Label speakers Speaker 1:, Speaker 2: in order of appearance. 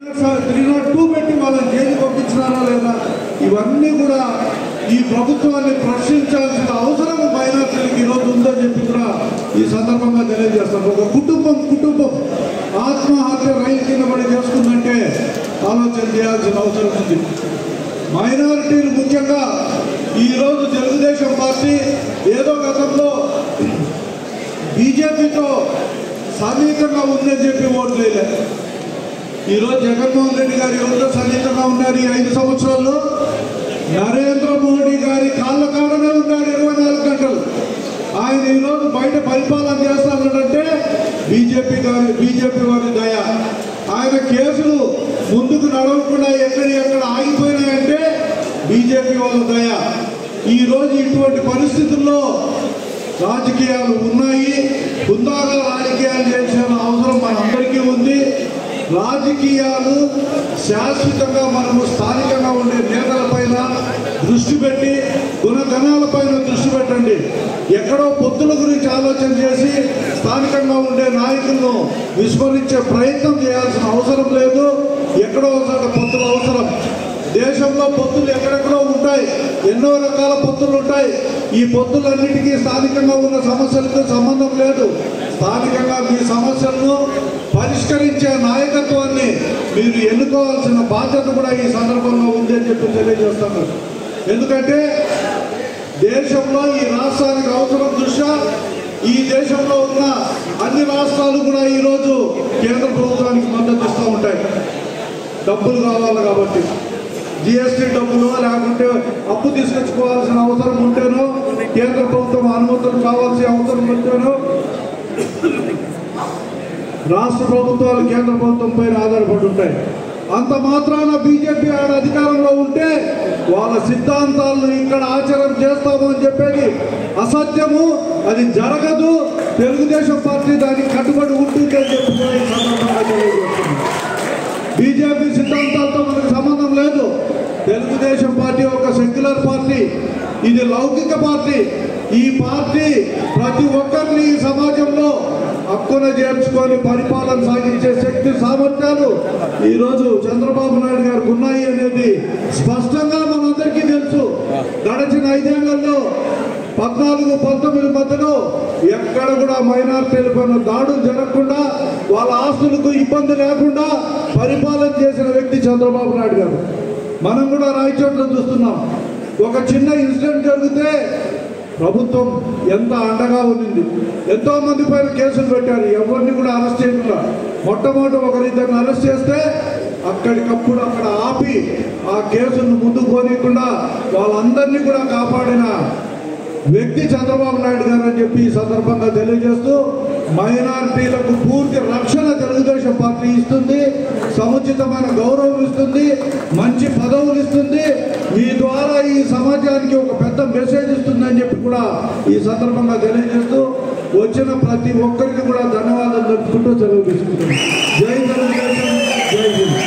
Speaker 1: 302 పెట్టి వాళ్ళని జైలు పంపించినారా లేదా ఇవన్నీ కూడా ఈ ప్రభుత్వాన్ని ప్రశ్నించాల్సిన అవసరం మైనార్టీలకు ఈరోజు ఉందని చెప్పి కూడా ఈ సందర్భంగా తెలియజేస్తాను. ఒక కుటుంబం ఆత్మహత్య రైలు కింద పడి చేసుకుందంటే ఆలోచన చేయాల్సిన అవసరం ఉంది. మైనారిటీలు ముఖ్యంగా ఈరోజు తెలుగుదేశం పార్టీ ఏదో గతంలో బీజేపీతో సన్నిహితంగా ఉందని చెప్పి ఓట్లు వేయలేదు. ఈరోజు జగన్మోహన్ రెడ్డి గారు ఎవరితో సన్నిహితంగా ఉన్నారు? ఈ 5 సంవత్సరాల్లో నరేంద్ర మోడీ గారి కాళ్ళ కాడనే ఉన్నాడు 24 గంటలు. ఆయన ఈరోజు బయట పరిపాలన చేస్తానంటే బీజేపీ వారి దయ. ఆయన కేసులు ముందుకు నడవకుండా ఎక్కడ ఆగిపోయినాయంటే బీజేపీ వాళ్ళ దయ. ఈరోజు ఇటువంటి పరిస్థితుల్లో రాజకీయాలు ఉన్నాయి. హుందాగా రాజకీయాలు చేసిన అవసరం మనందరికీ ఉంది. రాజకీయాలు శాశ్వతంగా మనము స్థానికంగా ఉండే నేతలపైన దృష్టి పెట్టి గుణగణాలపైన దృష్టి పెట్టండి. ఎక్కడో పొత్తుల గురించి ఆలోచన చేసి స్థానికంగా ఉండే నాయకులను విస్మరించే ప్రయత్నం చేయాల్సిన అవసరం లేదు. ఎక్కడో ఒకసారి పొత్తులు అవసరం. దేశంలో పొత్తులు ఎక్కడెక్కడో ఉంటాయి, ఎన్నో రకాల పొత్తులు ఉంటాయి. ఈ పొత్తులన్నిటికీ స్థానికంగా ఉన్న సమస్యలతో సంబంధం లేదు. స్థానికంగా మీ సమస్యలను పరిష్కరించే నాయకత్వాన్ని మీరు ఎన్నుకోవాల్సిన బాధ్యత కూడా ఈ సందర్భంలో ఉంది అని చెప్పి తెలియజేస్తాను. ఎందుకంటే దేశంలో ఈ రాష్ట్రానికి అవసరం దృష్ట్యా ఈ దేశంలో ఉన్న అన్ని రాష్ట్రాలు కూడా ఈరోజు కేంద్ర ప్రభుత్వానికి మద్దతు ఇస్తూ ఉంటాయి. డబ్బులు కావాలి కాబట్టి జిఎస్టీ డబ్బులు లేకుంటే అప్పు తీసుకొచ్చుకోవాల్సిన అవసరం ఉంటేనో కేంద్ర ప్రభుత్వం అనుమతులు కావాల్సిన అవసరం ఉంటేనో రాష్ట్ర ప్రభుత్వాలు కేంద్ర ప్రభుత్వం పైన ఆధారపడి ఉంటాయి. అంత మాత్రాన బీజేపీ ఆడ అధికారంలో ఉంటే వాళ్ళ సిద్ధాంతాలను ఇక్కడ ఆచరణ చేస్తాము అని చెప్పేది అసత్యము. అది జరగదు. తెలుగుదేశం పార్టీ దానికి కట్టుబడి ఉంటుంది అని చెప్పి ఈ సందర్భంగా తెలియజేస్తుంది. బీజేపీ సిద్ధాంతాలతో మనకు సంబంధం లేదు. తెలుగుదేశం పార్టీ ఒక సెక్యులర్ పార్టీ. ఇది లౌకిక పార్టీ. ఈ పార్టీ ప్రతి ఒక్కరిని ఈ సమాజంలో హక్కున చేర్చుకొని పరిపాలన సాగించే శక్తి సామర్థ్యాలు ఈరోజు చంద్రబాబు నాయుడు గారికి ఉన్నాయి అనేది స్పష్టంగా మనందరికీ తెలుసు. గడిచిన 5 ఏళ్లలో 14-19 మధ్యలో ఎక్కడ కూడా మైనార్టీల పైన దాడులు జరగకుండా వాళ్ళ ఆస్తులకు ఇబ్బంది లేకుండా పరిపాలన చేసిన వ్యక్తి చంద్రబాబు నాయుడు గారు. మనం కూడా రాయచోట్ల చూస్తున్నాం. ఒక చిన్న ఇన్సిడెంట్ జరిగితే ప్రభుత్వం ఎంత అండగా ఉంది. ఎంతో మంది పైన కేసులు పెట్టారు. ఎవరిని కూడా అరెస్ట్ చేయకుండా మొట్టమొదటి ఒకరిద్దరిని అరెస్ట్ చేస్తే అక్కడికప్పుడు అక్కడ ఆపి ఆ కేసును ముందుకు పోనీయకుండా వాళ్ళందరినీ కూడా కాపాడిన వ్యక్తి చంద్రబాబు నాయుడు గారు అని చెప్పి ఈ సందర్భంగా తెలియజేస్తూ మైనారిటీలకు పూర్తి రక్షణ తెలుగుదేశం పార్టీ ఇస్తుంది. సముచితమైన గౌరవం ఇస్తుంది. మంచి పదవులు ఇస్తుంది. మీ ద్వారా ఈ సమాజానికి ఒక పెద్ద మెసేజ్ ఇస్తుంది అని చెప్పి కూడా ఈ సందర్భంగా తెలియజేస్తూ వచ్చిన ప్రతి ఒక్కరికి కూడా ధన్యవాదాలు తెలుపుకుంటూ సెలవు తీసుకుంటున్నాను. జై తెలుగుదేశం, జై హింద్.